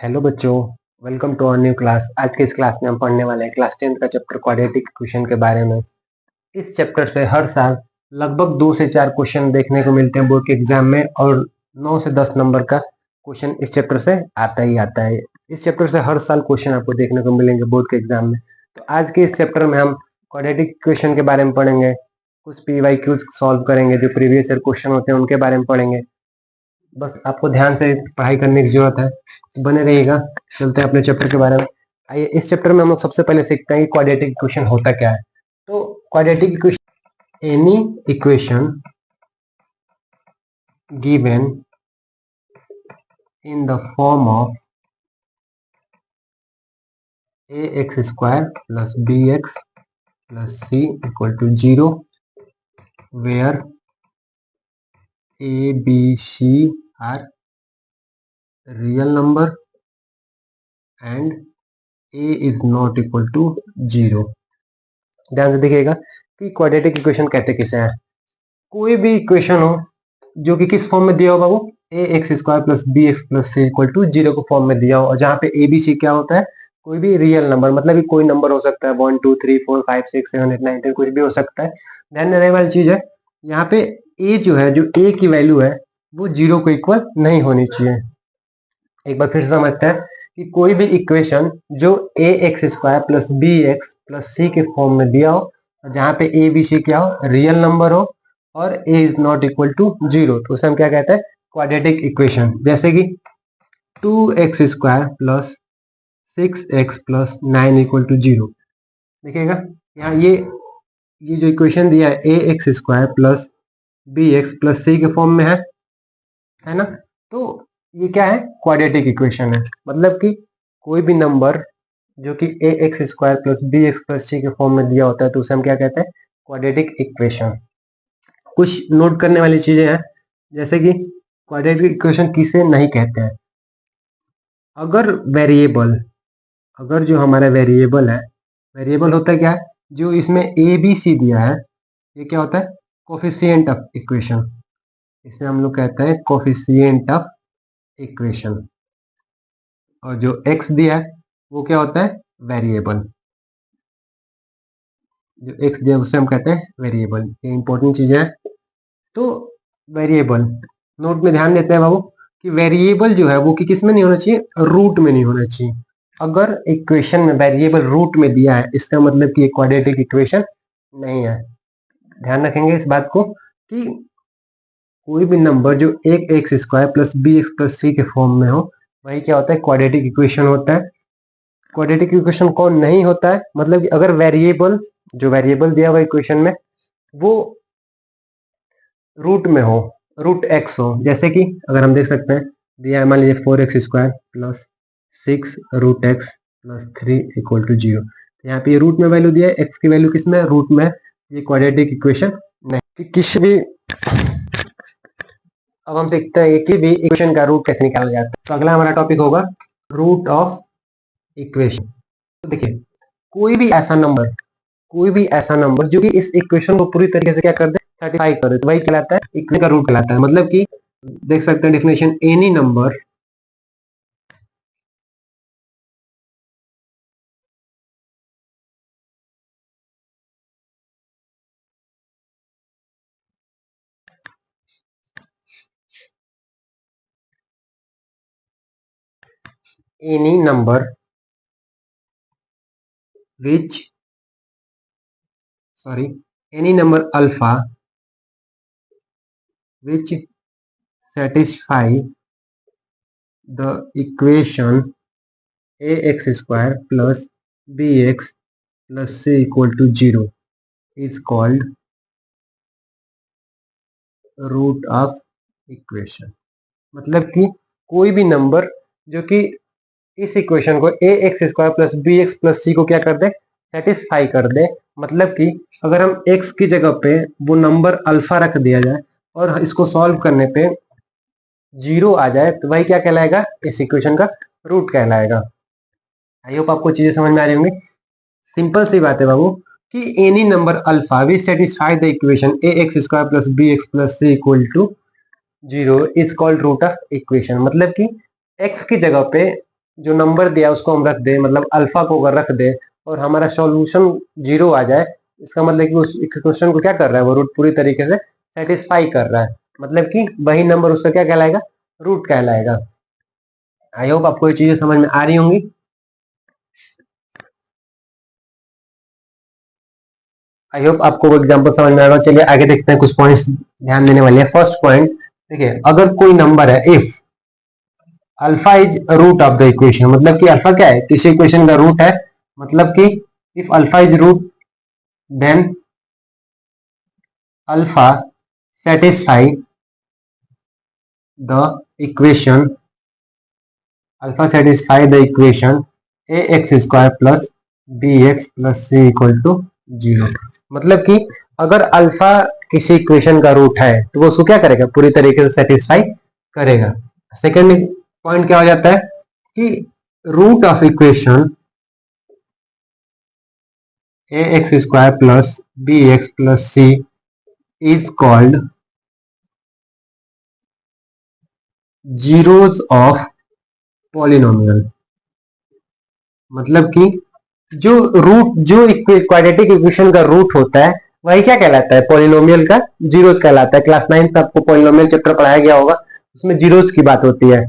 Hello बच्चों, welcome to our new class. आज के इस क्लास में हम पढ़ने वाले हैं क्लास 10th का चैप्टर क्वाड्रेटिक इक्वेशन के बारे में। इस चैप्टर से हर साल लगभग 2 से 4 क्वेश्चन देखने को मिलते हैं बोर्ड के एग्जाम में, और 9 से 10 नंबर का क्वेश्चन इस चैप्टर से आता ही आता है। इस चैप्टर से हर साल क्वेश्चन आपको देखने को मिलेंगे बोर्ड के एग्जाम में। तो आज के इस चैप्टर में हम क्वाड्रेटिक इक्वेशन के बारे में पढ़ेंगे, कुछ PYQ सॉल्व करेंगे, जो प्रीवियस ईयर क्वेश्चन होते हैं उनके बारे में पढ़ेंगे। बस आपको ध्यान से पढ़ाई करने की जरूरत है, तो बने रहिएगा। चलते हैं अपने चैप्टर के बारे में। आइए, इस चैप्टर में हम लोग सबसे पहले सीखते हैं कि क्वाड्रेटिक इक्वेशन होता क्या है। तो quadratic equation, any equation given in the form of ax square plus bx plus c equal to 0 where a, b, c are real number and a is not equal to 0। ध्यान से देखिएगा कि quadratic equation कहते किसे हैं। कोई भी equation हो जो कि किस फॉर्म में दिया होगा, वो a x square plus b x plus c equal to 0 को फॉर्म में दिया हो, और जहाँ पे ए बी सी क्या होता है, कोई भी रियल नंबर, मतलब कि कोई नंबर हो सकता है 1 2 3 4 5 6 7 8 9 10, कुछ भी हो सकता है। ध्यान देने वाली चीज है, यहाँ पे ए जो है, जो ए की वैल्यू है, वो 0 को इक्वल नहीं होनी चाहिए। एक बार फिर समझते हैं कि कोई भी इक्वेशन जो a x square plus b x plus c के फॉर्म में दिया हो, जहाँ पे ए बी सी क्या हो, रियल नंबर हो, और ए इज नॉट इक्वल टू 0, तो उसे हम क्या कहते हैं, क्वाड्रेटिक इक्वेशन। जैसे कि 2x स्क्वायर प्लस 6x प्लस 9 इक्वल टू 0। देखिएगा यहाँ ये जो इक्वेशन दिया है, a x square plus b x plus c के फॉर्म में है ना। तो ये क्या है, क्वाड्रेटिक इक्वेशन है। मतलब कि कोई भी नंबर जो कि a x square plus b x plus c के फॉर्म में दिया होता है, तो उसे हम क्या कहते हैं, क्वाड्रेटिक इक्वेशन। कुछ नोट करने वाली चीजें हैं, जैसे कि क्वाड्रेटिक इक्वेशन किसे नहीं कहते हैं। अगर वेरिएबल, अगर जो हमारा वेरिएबल है, वेरिएबल होता है क्या है, जो इसमें ए बी सी दिया है, ये क्या होता है, कोफिशिएंट ऑफ इक्वेशन। इसे हम लोग कहते हैं कोफिशिएंट ऑफ इक्वेशन। और जो x दिया है वो क्या होता है, वेरिएबल। जो x दिया है उसे हम कहते हैं वेरिएबल। ये इंपॉर्टेंट चीजें हैं। तो वेरिएबल नोट में ध्यान देते हैं बाबू कि वेरिएबल जो है वो कि किस में नहीं होना चाहिए, रूट में नहीं होना चाहिए। अगर इक्वेशन में वेरिएबल रूट में दिया है, इसका मतलब कि क्वाड्रेटिक इक्वेशन नहीं है। ध्यान रखेंगे इस बात को कि कोई भी नंबर जो एक x square plus b x plus c के फॉर्म में हो, वही क्या होता है, क्वाड्रेटिक इक्वेशन होता है। क्वाड्रेटिक इक्वेशन कौन नहीं होता है, मतलब कि अगर वेरिएबल, जो वेरिएबल दिया हुआ इक्वेशन में, वो रूट में हो, रूट एक्स हो। जैसे कि अगर हम देख सकते हैं, दिया है मान लीजिए 4x square plus 6 root x plus 3 equal to 0। यहाँ पे ये रूट में वैल्यू दिया है, एक्स की वैल्यू किसमें, रूट में। ये क्वाड्रेटिक इक्वेशन नहीं। किसी भी, अब हम देखते हैं कि भी इक्वेशन का रूट कैसे निकाला जाता है। तो अगला हमारा टॉपिक होगा रूट ऑफ इक्वेशन। तो देखिए, कोई भी ऐसा नंबर, कोई भी ऐसा नंबर जो कि इस इक्वेशन को पूरी तरीके से क्या कर दे, सेटिस्फाई कर दे, तो वही कहलाता है इक्वेशन का रूट कहलाता है। मतलब कि देख सकते हैं definition, any number any number which, sorry, any number alpha which satisfy the equation ax square plus bx plus c equal to 0 is called root of equation। मतलब कि कोई भी नंबर जो कि इस इक्वेशन को a x square plus b x plus c को क्या कर दे, सेटिस्फाई कर दे। मतलब कि अगर हम x की जगह पे वो नंबर अल्फा रख दिया जाए और इसको सॉल्व करने पे 0 आ जाए, तो वही क्या कहलाएगा, इस इक्वेशन का रूट कहलाएगा। आई होप आपको चीजें समझ में आ रही होंगी। सिंपल सी बात है बाबू कि any number alpha which satisfy the equation a x square plus b x plus c equal to 0 is called root of equation. मतलब कि x की जगह पे जो नंबर दिया उसको हम रख दे, मतलब अल्फा को अगर रख दे और हमारा सॉल्यूशन 0 आ जाए, इसका मतलब कि उस इक्वेशन को क्या कर रहा है, वो रूट पूरी तरीके से सेटिस्फाई कर रहा है, मतलब कि वही नंबर उसका क्या कहलाएगा, रूट कहलाएगा। आई होप आपको ये चीजें समझ में आ रही होंगी। आई होप आपको वो एग्जांपल समझ में आ रहा है। चलिए आगे देखते हैं, कुछ पॉइंट्स ध्यान देने वाले हैं। फर्स्ट पॉइंट देखिए, अगर कोई नंबर है, if alpha is root of the equation, मतलब कि अल्फा क्या है, किसी इक्वेशन का रूट है, मतलब कि if alpha is root then alpha satisfy the equation, alpha satisfy the equation a x square plus b x plus c equal to 0। मतलब कि अगर अल्फा किसी इक्वेशन का रूट है तो वो उसको क्या करेगा, पूरी तरीके से सेटिस्फाई करेगा। सेकेंड पॉइंट क्या हो जाता है कि root of equation a x square plus b x plus c is called zeros of polynomial. मतलब कि जो रूट, जो क्वाड्रेटिक इक्वेशन का रूट होता है वही क्या कहलाता है, पॉलिनोमियल का जीरोस कहलाता है। क्लास 9 में आपको पॉलिनोमियल चैप्टर पढ़ाया गया होगा, उसमें जीरोस की बात होती है।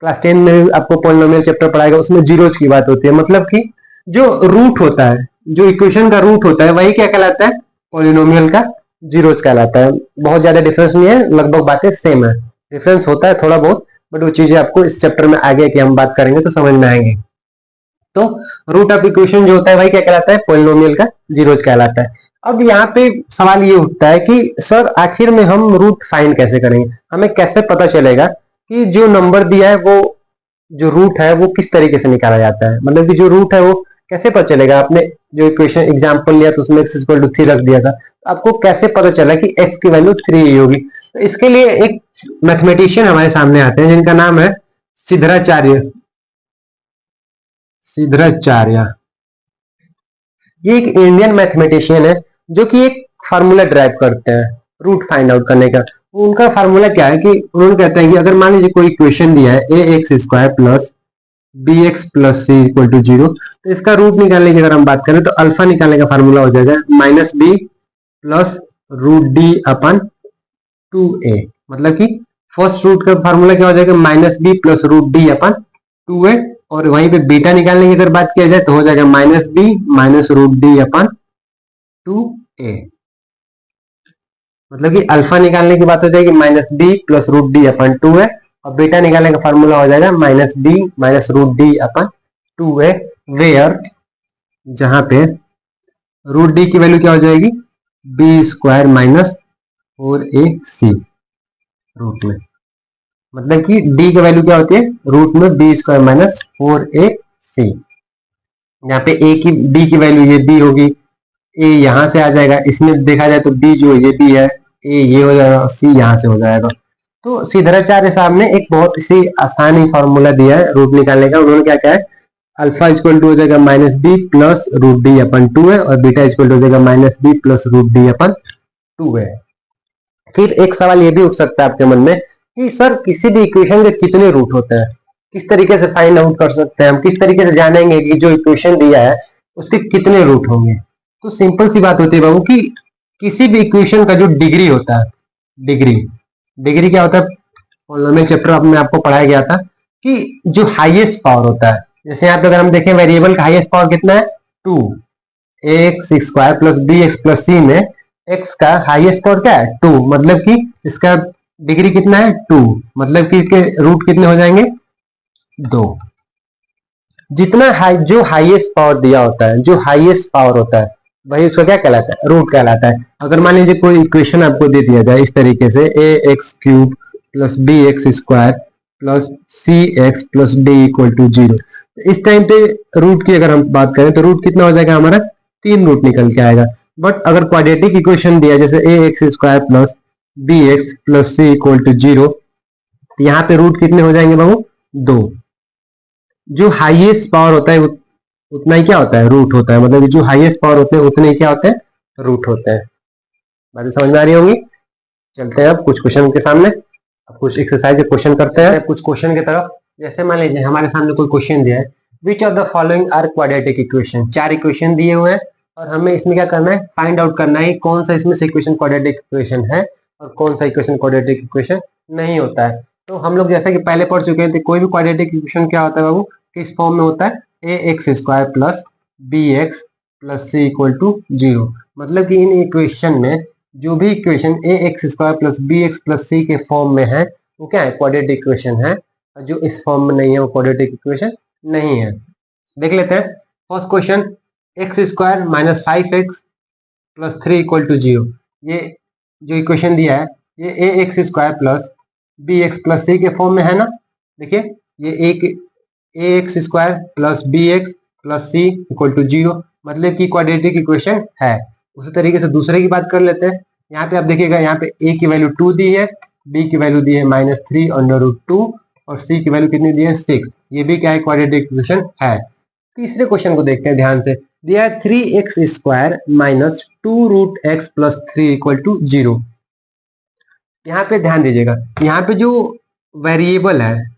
क्लास 10 में भी आपको पॉलिनोमियल चैप्टर पढ़ाया गया, उसमें जीरोस की बात होती है। मतलब कि जो रूट होता है, जो इक्वेशन का रूट होता है वही क्या कहलाता है, पॉलिनोमियल का जीरोस कहलाता है। बहुत ज्यादा डिफरेंस नहीं है, लगभग बातें सेम है, डिफरेंस होता है थोड़ा बहुत, बट वो चीजें आपको इस चैप्टर में आगे की हम बात करेंगे तो समझ में आएंगे। तो रूट ऑफ इक्वेशन जो होता है वही क्या कहलाता है, पॉलिनोमियल का जीरोज कहलाता है। अब यहाँ पे सवाल ये उठता है कि सर आखिर में हम रूट फाइंड कैसे करेंगे, हमें कैसे पता चलेगा कि जो नंबर दिया है वो, जो रूट है वो किस तरीके से निकाला जाता है, मतलब कि जो रूट है वो कैसे पता चलेगा। आपने जो इक्वेशन एग्जांपल लिया तो उसमें x इक्वल टू 3 रख दिया था, तो आपको कैसे पता चला कि x की वैल्यू 3 ही होगी। तो इसके लिए एक मैथमेटिशियन हमारे सामने आते हैं जिनका नाम है सिद्धराचार्य, सिद्धराचार्य। ये एक इंडियन मैथमेटिशियन है जो कि एक फार्मूला ड्राइव करते हैं रूट फाइंड आउट करने का। उनका फार्मूला क्या है कि उन्होंने कहते हैं कि अगर मान लीजिए कोई इक्वेशन दिया है a x square plus b x plus c equal to 0, तो इसका रूट निकालने की अगर हम बात करें तो अल्फा निकालने का फार्मूला हो जाएगा minus b plus root d upon 2a। मतलब कि फर्स्ट रूट का फार्मूला क्या हो जाएगा, minus b plus root d upon 2a, और वहीं पे बीटा निकालने की अगर बात किया जाए तो हो जाएगा minus b minus root d upon 2a। मतलब कि अल्फा निकालने की बात हो जाएगी minus b plus root d upon 2a, और बीटा निकालने का फार्मूला हो जाएगा minus b minus root d upon 2a, where जहां पे रूट डी की वैल्यू क्या हो जाएगी, B square minus 4ac root में। मतलब कि डी की वैल्यू क्या होती है, रूट में बी स्क्वायर माइनस 4ac। यहाँ पे ए की, डी की वैल्यू ये बी होगी, ए यहाँ से आ जाएगा, इसमें देखा जाए तो डी जो ये बी है, ए ये हो जाएगा, सी यहाँ से हो जाएगा। तो सिद्धराचार्य साहब ने एक बहुत सी आसान ही फॉर्मूला दिया है रूट निकालने का। उन्होंने क्या कहा है, अल्फा इक्वल टू हो जाएगा minus b plus root d upon 2 है, और बीटा इक्वल टू हो जाएगा minus b plus root d upon 2 है। फिर एक सवाल ये भी उठ सकता है आपके मन में कि सर किसी भी इक्वेशन के कितने रूट होते हैं, किस तरीके से फाइंड आउट कर सकते हैं हम, किस तरीके से जानेंगे कि जो इक्वेशन दिया है उसके कितने रूट होंगे। तो सिंपल सी बात होती है बाबू कि किसी भी इक्वेशन का जो डिग्री होता है, डिग्री, डिग्री क्या होता है, पॉलिनोमियल चैप्टर में आपको पढ़ाया गया था कि जो हाईएस्ट पावर होता है, जैसे यहाँ पे अगर हम देखें वेरिएबल का हाईएस्ट पावर कितना है, 2, x square plus b x plus c में एक्स का हाईएस्ट पावर क्या है, 2, मतलब कि इसका डिग्री कितना है, 2, मतलब कि इसके रूट कितने हो जाएंगे, 2। जितना हाई, जो हाईएस्ट पावर दिया होता है, जो हाईएस्ट पावर होता है वही उसका क्या कहलाता है, रूट कहलाता है। अगर मान लीजिए कोई इक्वेशन आपको दे दिया जाए इस तरीके से, a x cube plus b x square plus c x plus d equal to 0, इस टाइम पे रूट की अगर हम बात करें तो रूट कितना हो जाएगा हमारा, 3 रूट निकल के आएगा। बट अगर क्वाड्रेटिक इक्वेशन दिया जैसे a x square plus b x plus c equal to 0, तो यहाँ पे रूट कितने हो जाएंगे बाबू, 2। जो हाईएस्ट पावर होता है उतना ही क्या होता है, रूट होता है। मतलब जो हाईएस्ट पावर होते हैं उतने ही क्या होते हैं, रूट होते हैं। बातें समझ में आ रही होंगी। चलते हैं अब कुछ क्वेश्चन के सामने, अब कुछ एक्सरसाइज के क्वेश्चन करते हैं कुछ क्वेश्चन की तरफ। जैसे मान लीजिए हमारे सामने कोई क्वेश्चन दिया है, which of the following are quadratic equation, 4 equation दिए हुए हैं और हमें इसमें क्या करना है, फाइंड आउट करना है कौन सा इसमें से इक्वेशन क्वाड्रेटिक इक्वेशन है और कौन सा इक्वेशन क्वाड्रेटिक इक्वेशन नहीं होता है। तो हम लोग जैसा कि पहले पढ़ चुके हैं, तो कोई भी क्वाड्रेटिक इक्वेशन क्या होता है बाबू, किस फॉर्म में होता है, a x square plus b x plus c equal to 0। मतलब कि इन इक्वेशन में जो भी equation a x square plus b x plus c के फॉर्म में है वो क्या है, क्वाड्रेटिक इक्वेशन है। और जो इस फॉर्म में नहीं है वो क्वाड्रेटिक इक्वेशन नहीं है। देख लेते हैं first question, x square minus 5x plus 3 equal to 0। ये जो इक्वेशन दिया है ये a x square plus b x plus c के फॉर्म में है ना। देखिए ये एक a x square plus b x plus c equal to 0, मतलब कि क्वाड्रेटिक इक्वेशन है। उसी तरीके से दूसरे की बात कर लेते हैं। यहाँ पे आप देखिएगा, यहाँ पे ए की वैल्यू 2 दी है, बी की वैल्यू दी है -3 अंडर रूट 2 और सी की वैल्यू कितनी दी है 6। ये भी क्या है, क्वाड्रेटिक इक्वेशन है। तीसरे क्वेश्चन को देखते हैं ध्यान से। दिया है 3x square minus 2 root x plus 3 equal to 0। यहाँ पे ध्यान दीजिएगा, यहाँ पे जो वेरिएबल है,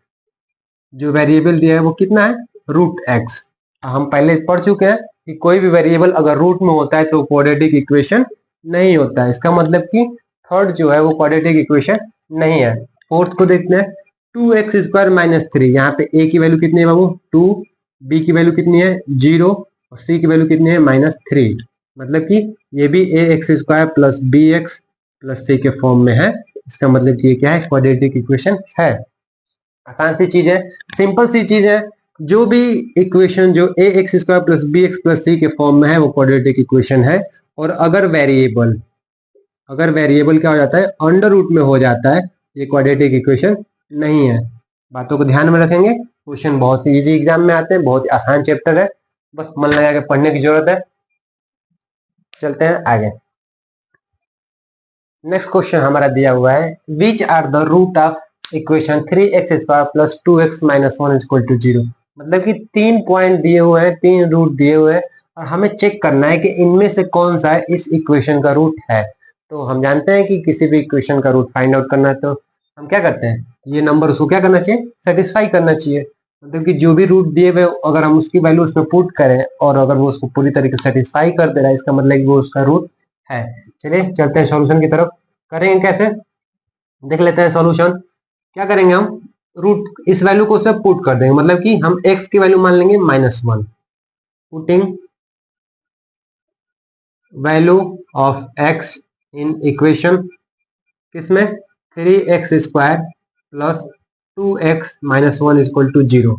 जो वेरिएबल दिया है वो कितना है, रूट एक्स। हम पहले पढ़ चुके हैं कि कोई भी वेरिएबल अगर रूट में होता है तो क्वाड्रेटिक इक्वेशन नहीं होता है। इसका मतलब कि थर्ड जो है वो क्वाड्रेटिक इक्वेशन नहीं है। फोर्थ को देखते हैं, 2x स्क्वायर माइनस 3। यहाँ पे a की वैल्यू कितनी है बाबू, 2, b की वैल्यू कितनी है 0 और c की वैल्यू कितनी है -3। मतलब कि ये भी a x square plus b x plus c के फॉर्म में है। इसका मतलब कि ये क्या है, क्वाड्रेटिक इक्वेशन है। आसान सी चीज है, सिंपल सी चीज है। जो भी इक्वेशन जो a x square plus b x plus c के फॉर्म में है वो क्वाड्रेटिक इक्वेशन है। और अगर वेरिएबल क्या हो जाता है, अंडर रूट में हो जाता है, ये क्वाड्रेटिक इक्वेशन नहीं है। बातों को ध्यान में रखेंगे। क्वेश्चन बहुत ही इजी एग्जाम में आते हैं, बहुत ही आसान चैप्टर है, बस मन लगा के पढ़ने की जरूरत है। चलते हैं आगे। नेक्स्ट क्वेश्चन हमारा दिया हुआ है, which are the root of equation 3x square plus 2x minus 1 equal to 0। मतलब कि 3 पॉइंट दिए हुए हैं, 3 रूट दिए हुए हैं और हमें चेक करना है कि इनमें से कौन सा इस इक्वेशन का रूट है। तो हम जानते हैं कि किसी भी इक्वेशन का रूट फाइंड आउट करना है तो हम क्या करते हैं, ये नंबर उसको क्या करना चाहिए, सेटिस्फाई करना चाहिए। मतलब कि जो भी रूट दिए हुए अगर हम उसकी वैल्यू उसमें पुट करें और अगर वो उसको पूरी तरीके से सेटिस्फाई कर दे रहा है, इसका मतलब कि वो उसका रूट है। चलिए चलते हैं सॉल्यूशन की तरफ। करेंगे कैसे, देख लेते हैं सॉल्यूशन। क्या करेंगे हम, रूट इस वैल्यू को उसमें पुट कर देंगे। मतलब कि हम x की वैल्यू मान लेंगे -1, putting value of x in equation किसमें, 3x square plus 2x minus 1 equal to 0।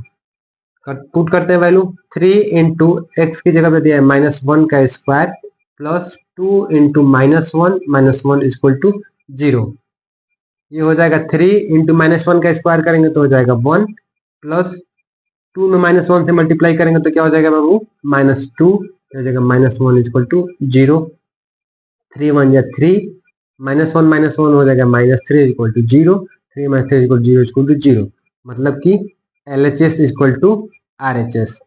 Put करते हैं वैल्यू, 3 इंटू एक्स की जगह पे दिया है -1 का square plus 2 into -1 minus 1 equal to 0। ये हो जाएगा 3 इंटू -1 का स्क्वायर करेंगे तो हो जाएगा 1 प्लस 2 में -1 से मल्टीप्लाई करेंगे तो क्या हो जाएगा बाबू, -2 हो जाएगा -1 इक्वल टू 0। 3 1 या 3, -1 हो जाएगा -3 equal to 0। 3 - 3 equal 0 equal to 0। मतलब कि LHS इक्वल टू RHS।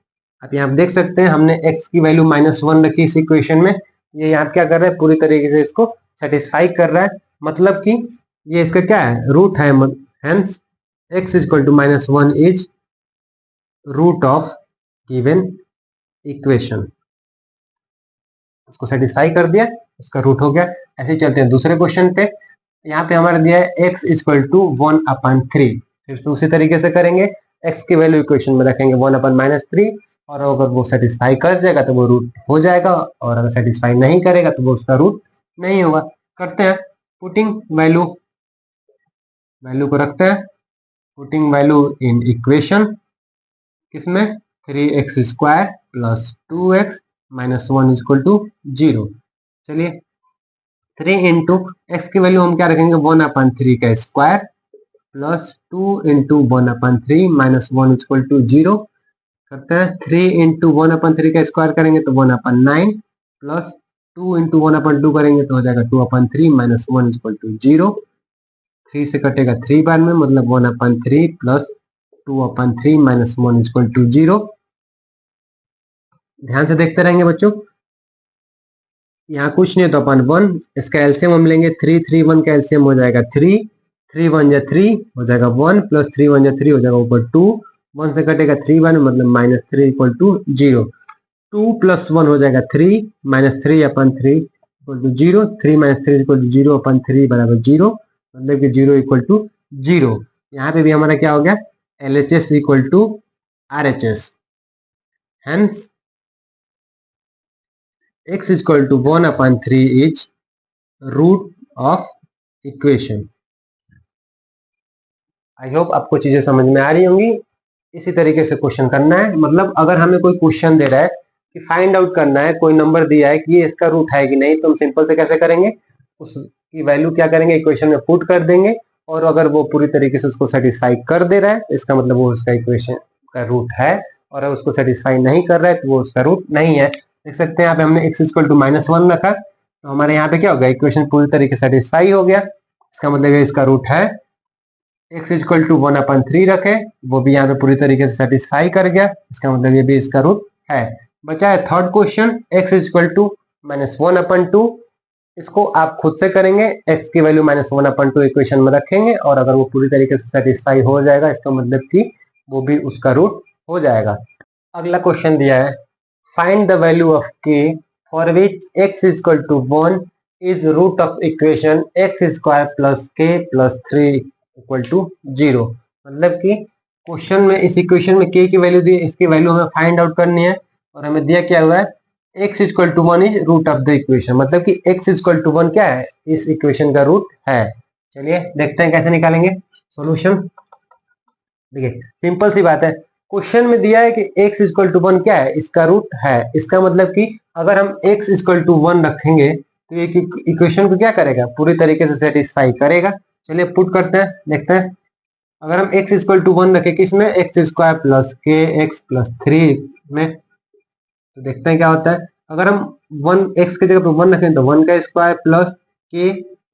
अब यहाँ देख सकते हैं हमने x की वैल्यू -1 रखी इस इक्वेशन में, ये यहाँ क्या कर रहा है, पूरी तरीके से इसको सेटिस्फाई कर रहा है। मतलब कि ये इसका क्या है, रूट है। Hence x equal to -1 is root of given equation. इसको सेटिस्फाई कर दिया, इसका रूट हो गया। ऐसे ही चलते हैं दूसरे क्वेश्चन पे। यहाँ पे हमारा दिया है x इक्वल टू 1/3। फिर से उसी तरीके से करेंगे, x की वैल्यू इक्वेशन में रखेंगे 1/-3 और अगर वो सेटिस्फाई कर जाएगा तो वो रूट हो जाएगा और अगर सेटिस्फाई नहीं करेगा तो वो उसका रूट नहीं होगा। करते हैं पुटिंग वैल्यू को रखते हैं, पुटिंग वैल्यू इन इक्वेशन किसमें, 3x square plus 2x minus 1 equal to 0। चलिए 3 इंटू एक्स की वैल्यू हम क्या रखेंगे, 1/3 का square plus 2 into 1/3 minus 1 equal to 0। करते हैं 3 इंटू 1/3 का स्क्वायर करेंगे तो 1/9 प्लस 2 इंटू 1/2 करेंगे तो हो जाएगा 2/3 माइनस 1 इक्वल टू 0। 3 से कटेगा 3 बार में, मतलब 1/3 प्लस 2/3 माइनस 1 इक्वल टू 0। ध्यान से देखते रहेंगे बच्चों, यहाँ कुछ नहीं तो अपन 1, इसका एलसीएम हम लेंगे 3 3 1 का एलसीएम हो जाएगा 3 3 1 जा 3 हो जाएगा 1 प्लस 3 1 जा 3 हो जाएगा ऊपर 2, 1 से कटेगा 3 1 मतलब -3 इक्वल टू 0। 2 प्लस 1 हो जाएगा 3 -3 अपन 3 इक्वल टू 0, 3 -3 इक्वल टू 0 अपन 3 बराबर 0, मतलब कि 0 इक्वल टू 0। यहाँ पे भी हमारा क्या हो गया, LHS equal to RHS, hence x equal to 1 upon 3 is root of equation. I hope आपको चीजें समझ में आ रही होंगी। इसी तरीके से क्वेश्चन करना है, मतलब अगर हमें कोई क्वेश्चन दे रहा है कि फाइंड आउट करना है, कोई नंबर दिया है कि ये इसका रूट है कि नहीं, तो हम सिंपल से कैसे करेंगे, उसकी वैल्यू क्या करेंगे, इक्वेशन में पुट कर देंगे, और अगर वो पूरी तरीके से उसको सेटिस्फाई कर दे रहा है इसका मतलब वो उसका इक्वेशन का रूट है, और अगर उसको सेटिस्फाई नहीं कर रहा है तो वो उसका रूट नहीं है। देख सकते हैं यहाँ पे हमने x इक्वल टू -1 रखा, तो हमारे यहाँ पे क्या हो गया, इक्वेशन पूरी तरीके से सेटिस्फाई हो गया, इसका मतलब इसका रूट है। x इक्वल टू 1 अपन 3 रखे, वो भी यहाँ पे पूरी तरीके से सेटिस्फाई कर गया, इसका मतलब ये भी इसका रूट है। बचा है third question, x equal to -1 upon 2, इसको आप खुद से करेंगे, x की वैल्यू -1 अपन 2 इक्वेशन में रखेंगे, और अगर वो पूरी तरीके से सेटिस्फाई हो जाएगा इसका मतलब कि वो भी उसका रूट हो जाएगा। अगला क्वेश्चन दिया है, find the value of k for which x equal to 1 is root of equation x square plus k plus 3 equal to 0। मतलब कि क्वेश्चन में इस इक्वेशन में k की वैल्यू दी है, इसकी वैल्यू हमें फाइंड आउट करनी है, और हमें दिया क्या हुआ है, x equal to 1 is root of the equation, मतलब कि x इक्वल टू 1 क्या है, इस इक्वेशन का रूट है। चलिए देखते हैं कैसे निकालेंगे सॉल्यूशन। देखिए सिंपल सी बात है, क्वेश्चन में दिया है कि x इक्वल टू 1 क्या है, इसका रूट है, इसका मतलब कि अगर हम x इक्वल टू 1 रखेंगे तो ये इक्वेशन को क्या करेगा, पूरी तरीके से सेटिस्फाई करेगा। चलिए पुट करते हैं, देखते हैं। अगर हम x इक्वल टू 1 रखें किसमें, एक्स स्क्वायर प्लस के एक्स प्लस 3 में, तो देखते हैं क्या होता है। अगर हम 1 x की जगह पर 1 रखें तो 1 का स्क्वायर प्लस के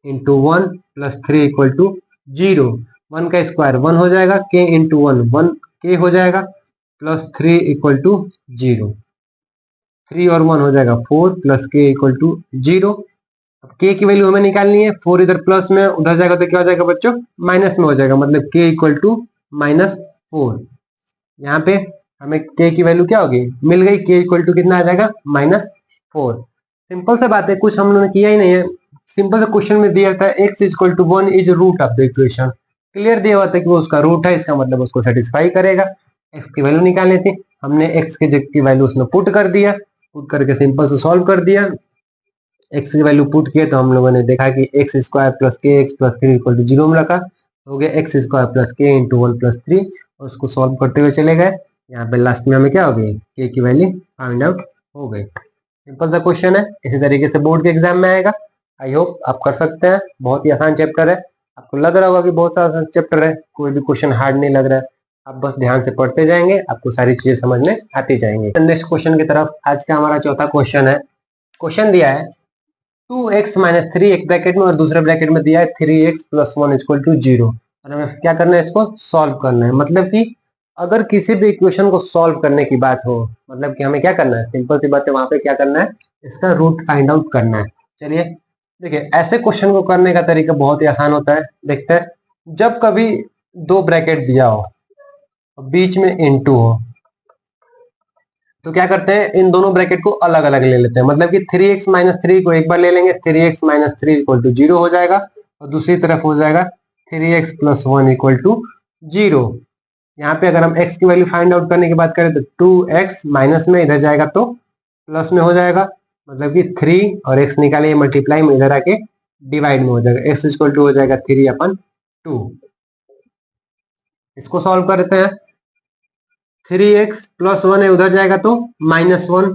इंटू 1 प्लस 3 इक्वल टू 0। 1 का स्क्वायर 1 हो जाएगा, के इंटू 1 के हो जाएगा, प्लस 3 इक्वल टू 0। 3 और 1 हो जाएगा 4 प्लस के इक्वल टू 0। अब के की वैल्यू हमें निकालनी है, 4 इधर प्लस में उधर जाएगा तो क्या हो जाएगा बच्चों, माइनस में हो जाएगा, मतलब के इक्वल टू -4। यहाँ पे हमें के की वैल्यू क्या होगी, मिल गई, के इक्वल टू कितना आ जाएगा, -4। सिंपल से बात है, कुछ हम लोगों ने किया ही नहीं है, सिंपल से क्वेश्चन में दिया था x equal to 1 is root of the equation, clear दिया हुआ था कि वो उसका रूट है, इसका मतलब उसको सेटिस्फाई करेगा। x की वैल्यू निकालनी थी, हमने x की वैल्यू उसमें पुट कर दिया, पुट करके सिंपल से सॉल्व कर दिया। x की वैल्यू पुट किया तो हम लोगों ने देखा कि एक्स स्क्वायर प्लस के एक्स प्लस 3 इक्वल टू 0 में रखा, तो हो गया एक्स स्क्वायर प्लस के इंटू 1 प्लस 3, और उसको सॉल्व करते हुए चले गए। यहाँ पे लास्ट में हमें क्या हो गई, के की वैल्यू फाइंड आउट हो गई। सिंपल सा क्वेश्चन है, इसी तरीके से बोर्ड के एग्जाम में आएगा। आई होप आप कर सकते हैं, बहुत ही आसान चैप्टर है, आपको लग रहा होगा कि बहुत सारा चैप्टर है, कोई भी क्वेश्चन हार्ड नहीं लग रहा है, आप बस ध्यान से पढ़ते जाएंगे, आपको सारी चीजें समझ में आती जाएंगी। नेक्स्ट क्वेश्चन की तरफ, आज का हमारा चौथा क्वेश्चन है। क्वेश्चन दिया है 2x माइनस 3 एक ब्रैकेट में और दूसरे ब्रैकेट में दिया है 3x प्लस 1 इक्वल टू 0, और हमें क्या करना है, इसको सॉल्व करना है। मतलब कि अगर किसी भी इक्वेशन को सॉल्व करने की बात हो, मतलब कि हमें क्या करना है, सिंपल सी बात है, वहां पे क्या करना है, इसका रूट फाइंड आउट करना है। चलिए देखिए, ऐसे क्वेश्चन को करने का तरीका बहुत ही आसान होता है। देखते हैं, जब कभी दो ब्रैकेट दिया हो, बीच में इनटू हो, तो क्या करते हैं, इन दोनों ब्रैकेट को अलग अलग ले लेते हैं। मतलब कि 3x माइनस 3 को एक बार ले लेंगे, 3x माइनस 3 इक्वल टू 0 हो जाएगा, और दूसरी तरफ हो जाएगा 3x प्लस 1 इक्वल टू 0। यहाँ पे अगर हम x की वैल्यू फाइंड आउट करने की बात करें तो 2x माइनस में इधर जाएगा तो प्लस में हो जाएगा, मतलब कि 3 और x निकाले मल्टीप्लाई में इधर आके डिवाइड में हो जाएगा, x इक्वल टू हो जाएगा 3/2। इसको सॉल्व करते हैं, 3x प्लस 1 है उधर जाएगा तो -1,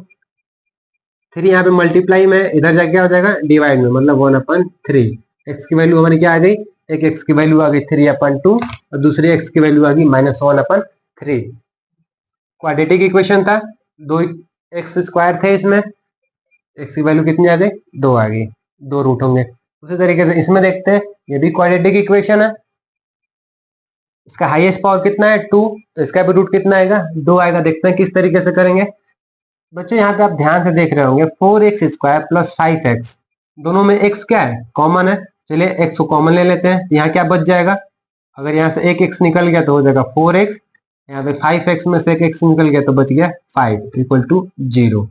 3 यहाँ पे मल्टीप्लाई में इधर जाके क्या हो जाएगा, डिवाइड में, मतलब 1/3। x की वैल्यू हमारी क्या आ गई, एक x की वैल्यू आ गई 3/2 और दूसरी x की वैल्यू आ गई -1/3। क्वाड्रेटिक इक्वेशन था, दो एक्स स्क्वायर थे, इसमें x की वैल्यू कितनी आ गई, 2 आ गई, 2 रूट होंगे। उसी तरीके से इसमें देखते हैं, ये भी क्वाड्रेटिक इक्वेशन है, इसका हाईएस्ट पावर कितना है 2, तो इसका भी रूट कितना आएगा, 2 आएगा। देखते हैं किस तरीके से करेंगे। बच्चों यहाँ पे आप ध्यान से देख रहे होंगे, 4x स्क्वायर प्लस 5x, दोनों में x क्या है, कॉमन है। चलिए एक्स को कॉमन ले लेते हैं, तो यहाँ क्या बच जाएगा, अगर यहाँ से एक एक्स निकल गया तो हो जाएगा 4x, यहाँ पे 5x में से एक एक्स निकल गया तो बच गया 5 इक्वल टू 0।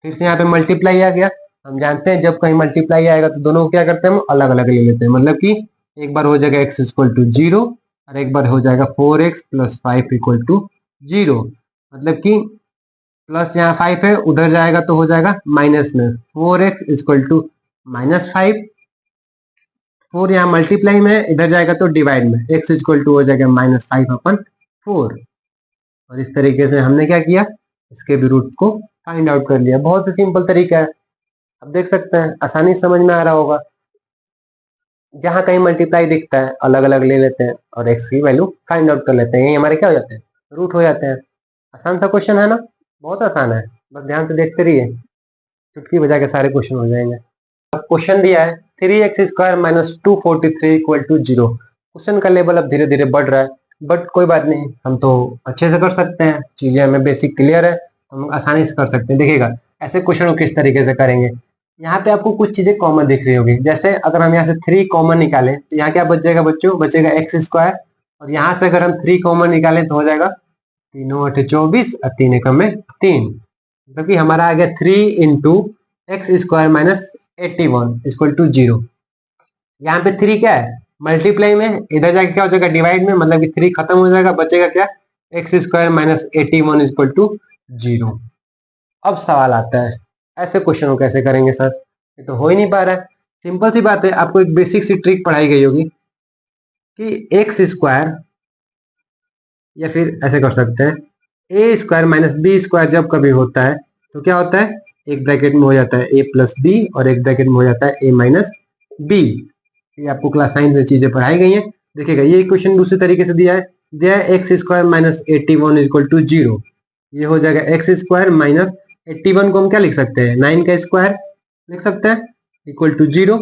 फिर से यहाँ पे मल्टीप्लाई आ गया, हम जानते हैं जब कहीं मल्टीप्लाई आएगा तो दोनों को क्या करते हैं, हम अलग अलग ले लेते हैं, मतलब कि एक बार हो जाएगा x इक्वल टू 0 और एक बार हो जाएगा 4x प्लस 5 इक्वल टू 0, मतलब कि प्लस यहाँ 5 है उधर जाएगा तो हो जाएगा माइनस में 4x इक्वल टू -5, 4 यहाँ मल्टीप्लाई में इधर जाएगा तो डिवाइड में x इक्वल टू हो जाएगा -5/4। और इस तरीके से हमने क्या किया, इसके भी रूट को फाइंड आउट कर लिया। बहुत ही सिंपल तरीका है, अब देख सकते हैं आसानी से समझ में आ रहा होगा। जहां कहीं मल्टीप्लाई दिखता है अलग अलग ले लेते हैं और x की वैल्यू फाइंड आउट कर लेते हैं, यही हमारे क्या हो जाते हैं, रूट हो जाते हैं। आसान सा क्वेश्चन है ना, बहुत आसान है, बस ध्यान से देखते रहिए, चुटकी बजा के सारे क्वेश्चन हो जाएंगे। अब क्वेश्चन दिया है 3x² minus 243 equal to 0। Question का लेवल अब धीरे धीरे बढ़ रहा है, बट कोई बात नहीं, हम तो अच्छे से कर सकते हैं, चीजें हमें बेसिक क्लियर है, हम आसानी से कर सकते हैं। देखिएगा ऐसे क्वेश्चन को किस तरीके से करेंगे, यहाँ पे आपको कुछ चीजें कॉमन दिख रही होगी, जैसे अगर हम यहाँ से 3 कॉमन निकालें तो यहाँ क्या बच जाएगा बच्चों, बचेगा x², और यहाँ से अगर हम 3 कॉमन निकालें तो हो जाएगा 3×8 = 24 और 3×1 में 3, मतलब कि हमारा आ गया 3 into x² minus 81 equal to 0। यहाँ पे 3 क्या है, मल्टीप्लाई में, इधर जाके क्या हो जाएगा डिवाइड में, मतलब कि 3 खत्म हो जाएगा, बचेगा क्या, x² माइनस 81 इक्वल टू 0। अब सवाल आता है ऐसे क्वेश्चन को कैसे करेंगे सर, ये तो हो ही नहीं पा रहा है। सिंपल सी बात है, आपको एक बेसिक सी ट्रिक पढ़ाई गई होगी कि x², या फिर ऐसे कर सकते हैं a² माइनस b² जब कभी होता है तो क्या होता है, एक ब्रैकेट में हो जाता है a प्लस बी और एक ब्रैकेट में हो जाता है a माइनस बी। ये आपको क्लास 9 में चीजें पढ़ाई गई हैं। देखिएगा ये क्वेश्चन दूसरे तरीके से दिया है x² माइनस 81 इक्वल टू 0। ये हो जाएगा x² माइनस 81 को हम क्या लिख सकते हैं, 9 का स्क्वायर लिख सकते हैं, इक्वल टू 0।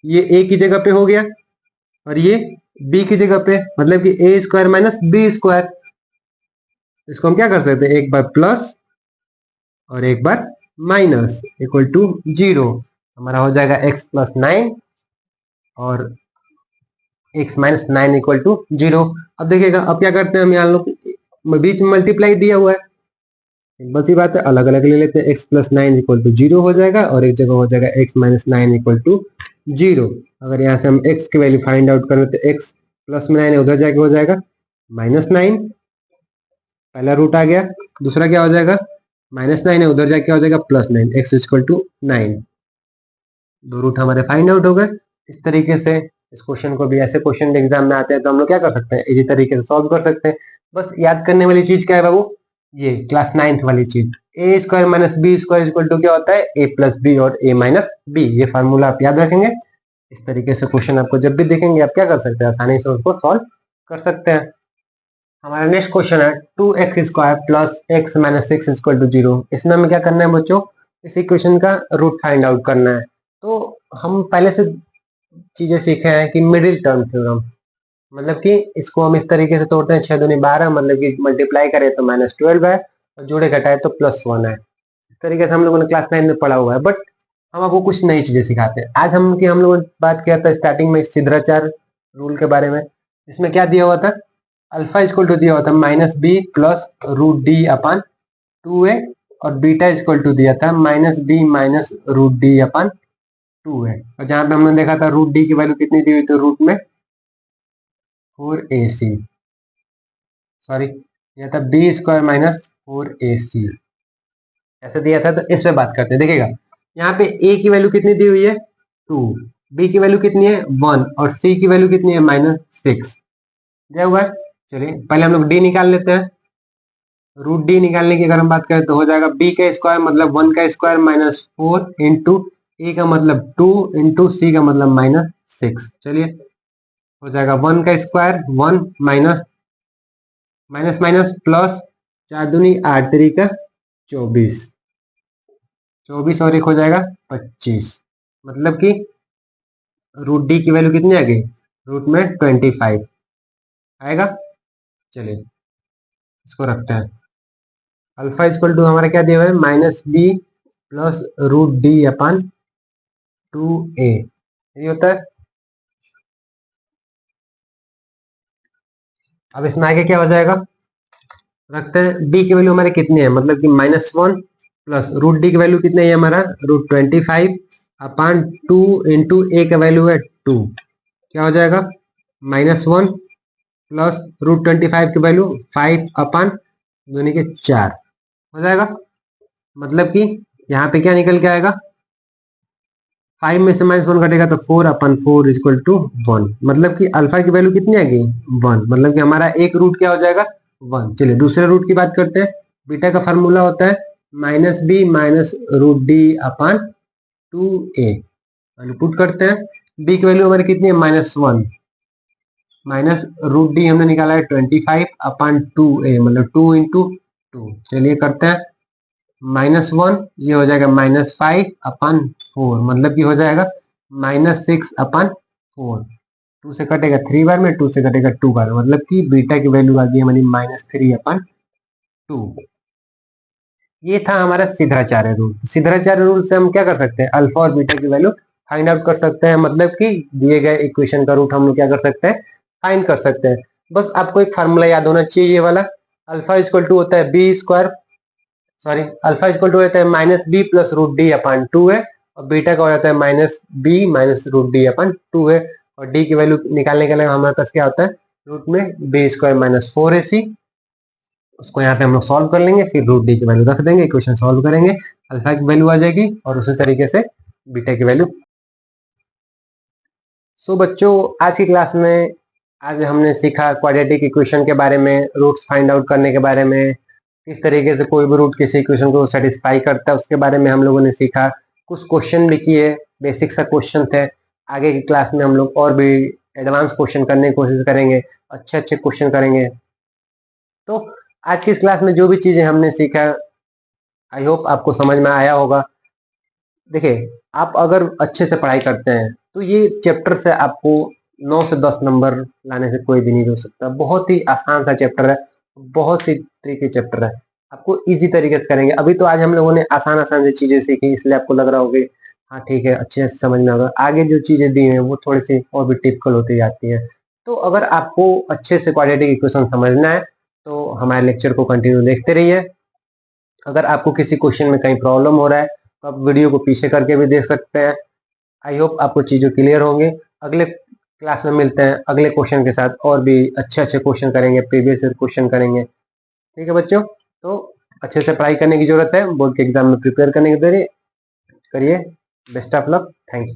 ये a की जगह पे हो गया और ये b की जगह पे, मतलब कि a² माइनस b²। इसको हम क्या कर सकते हैं, एक बार प्लस और एक बार माइनस इक्वल टू 0। हमारा हो जाएगा x प्लस 9 और x माइनस 9 इक्वल टू 0। अब देखिएगा अब क्या करते हैं हम, यहाँ लोग बीच में मल्टीप्लाई दिया हुआ है, सिंपल सी बात है, अलग अलग ले लेते हैं, x प्लस 9 इक्वल टू 0 हो जाएगा और एक जगह हो जाएगा x माइनस 9 इक्वल टू 0। अगर यहाँ से हम x की वैल्यू फाइंड आउट करें तो x प्लस में 9 उधर जाके हो जाएगा -9, पहला रूट आ गया, दूसरा क्या हो जाएगा -9 है उधर जाके हो जाएगा +9, x इक्वल टू 9, दो रूट हमारे फाइंड आउट हो गए। इस तरीके से इस क्वेश्चन को भी, ऐसे क्वेश्चन एग्जाम में आते हैं तो हम लोग क्या कर सकते हैं, इसी तरीके से सॉल्व कर सकते हैं। बस याद करने वाली चीज क्या है बाबू, ये क्लास 9th वाली चीज, a² minus b² equal to क्या होता है, a प्लस बी और a माइनस बी। ये फार्मूला आप याद रखेंगे, इस तरीके से क्वेश्चन आपको जब भी देखेंगे आप क्या कर सकते हैं, आसानी से उसको सॉल्व कर सकते हैं। हमारा नेक्स्ट क्वेश्चन है 2x² plus x minus 6 equal to 0। इसमें हमें क्या करना है बच्चों, इस इक्वेशन का रूट फाइंड आउट करना है। तो हम पहले से चीजें सीखे हैं कि मिडिल टर्म थ्योरम, मतलब कि इसको हम इस तरीके से तोड़ते हैं, 6 दूनी 12, मतलब कि मल्टीप्लाई करें तो -12 है और जोड़े घटाए तो +1 है। इस तरीके से हम लोगों ने क्लास 9 में पढ़ा हुआ है, बट हम आपको कुछ नई चीजें सिखाते हैं। आज हम लोगों ने बात किया था स्टार्टिंग में सिद्धाचार रूल के बारे में, इसमें क्या दिया हुआ था, अल्फा इक्वल टू दिया हुआ था -b प्लस √d/2a और बीटा इक्वल टू दिया था -b माइनस √d/2a। और जहां पे हमने देखा था √d की वैल्यू कितनी दी हुई थी, रूट में 4ac, सॉरी यह था b² माइनस 4ac, ऐसे दिया था। तो इस पे बात करते हैं, देखिएगा यहाँ पे a की वैल्यू कितनी दी हुई है 2, b की वैल्यू कितनी है 1 और c की वैल्यू कितनी है -6 दिया हुआ है। चलिए पहले हम लोग d निकाल लेते हैं। √d निकालने की अगर हम बात करें तो हो जाएगा b का स्क्वायर मतलब 1 का स्क्वायर -4 इंटू a का मतलब 2 इंटू c का मतलब -6। चलिए हो जाएगा 1 का square 1 minus minus minus plus 4 दूनी 8 3 का 24, 24 और एक हो जाएगा 25, मतलब कि √d की वैल्यू कितनी आ गई, रूट में 25 आएगा। चलिए इसको रखते हैं, अल्फा इक्वल टू हमारा क्या दिया हुआ है -b प्लस √d/2a, यही होता है। अब इसमें आगे क्या हो जाएगा, रखते हैं डी की वैल्यू हमारी कितनी है, मतलब कि -1 प्लस रूट डी की वैल्यू कितनी है हमारा √25 अपान 2 इंटू ए का वैल्यू है 2, क्या हो जाएगा -1 प्लस √25 की वैल्यू 5 अपान दूनी के 4 हो जाएगा। मतलब कि यहाँ पे क्या निकल के आएगा, 5 में से -1 घटेगा तो 4 अपन 4 इक्वल टू 1, मतलब कि अल्फा की वैल्यू कितनी आ गई 1, मतलब कि हमारा एक रूट क्या हो जाएगा 1। चलिए दूसरे रूट की बात करते हैं। बीटा का फार्मूला होता है -b माइनस रूट डी अपान 2a, पुट करते हैं। b की वैल्यू हमारी कितनी है -1 माइनस रूट डी हमने निकाला है 25 अपान 2a, मतलब 2 इंटू 2। चलिए करते हैं -1, ये हो जाएगा -5 अपान 4, मतलब कि हो जाएगा -6 अपान 4। 2 से कटेगा 3 बार में, 2 से कटेगा 2 बार, मतलब कि बीटा की वैल्यू आ गई हमारी -3 अपान 2। ये था हमारा सिद्धाचार्य रूल। सिद्धाचार्य रूल से हम क्या कर सकते हैं, अल्फा और बीटा की वैल्यू फाइंड आउट कर सकते हैं, मतलब कि दिए गए इक्वेशन का रूट हम लोग क्या कर सकते हैं, फाइंड कर सकते हैं। बस आपको एक फार्मूला याद होना चाहिए, ये वाला, अल्फा इक्वल टू होता है b square, sorry alpha equal to होता है -b plus root D upon 2 है, और बीटा का हो जाता है -b minus root D upon 2 है, और डी की वैल्यू निकालने के लिए हमारे पास क्या होता है, रूट में बी स्क्वायर माइनस 4ac, उसको यहाँ पे हम लोग सॉल्व कर लेंगे, फिर रूट डी की वैल्यू रख देंगे, इक्वेशन सॉल्व करेंगे, अल्फा की वैल्यू आ जाएगी और उसी तरीके से बीटा की वैल्यू। सो बच्चों आज की क्लास में आज हमने सीखा क्वाड्रेटिक इक्वेशन के बारे में, रूट्स फाइंड आउट करने के बारे में, किस तरीके से कोई भी रूट किसी इक्वेशन को सेटिस्फाई करता है उसके बारे में हम लोगों ने सीखा। कुछ क्वेश्चन भी किए, बेसिक सा क्वेश्चन थे। आगे की क्लास में हम लोग और भी एडवांस क्वेश्चन करने की कोशिश करेंगे, अच्छे अच्छे क्वेश्चन करेंगे। तो आज की इस क्लास में जो भी चीजें हमने सीखा, आई होप आपको समझ में आया होगा। देखिए आप अगर अच्छे से पढ़ाई करते हैं तो ये चैप्टर से आपको 9 से 10 नंबर लाने से कोई भी नहीं रोक सकता। बहुत ही आसान सा चैप्टर है, बहुत सी तरीके चैप्टर है, आपको इजी तरीके से करेंगे। अभी तो आज हम लोगों ने आसान आसान सी चीजें सीखी, इसलिए आपको लग रहा होगा हाँ ठीक है अच्छे से समझ में आएगा। आगे जो चीजें दी हैं वो थोड़ी सी और भी टिपिकल होती जाती है। तो अगर आपको अच्छे से क्वाड्रेटिक इक्वेशन समझना है तो हमारे लेक्चर को कंटिन्यू देखते रहिए। अगर आपको किसी क्वेश्चन में कहीं प्रॉब्लम हो रहा है तो आप वीडियो को पीछे करके भी देख सकते हैं। आई होप आपको चीज़ें क्लियर होंगे। अगले क्लास में मिलते हैं अगले क्वेश्चन के साथ, और भी अच्छे अच्छे क्वेश्चन करेंगे, प्रीवियस ईयर क्वेश्चन करेंगे। ठीक है बच्चों, तो अच्छे से पढ़ाई करने की जरूरत है, बोर्ड के एग्जाम में प्रिपेयर करने की जरूरत करिए। Best of luck, thank you.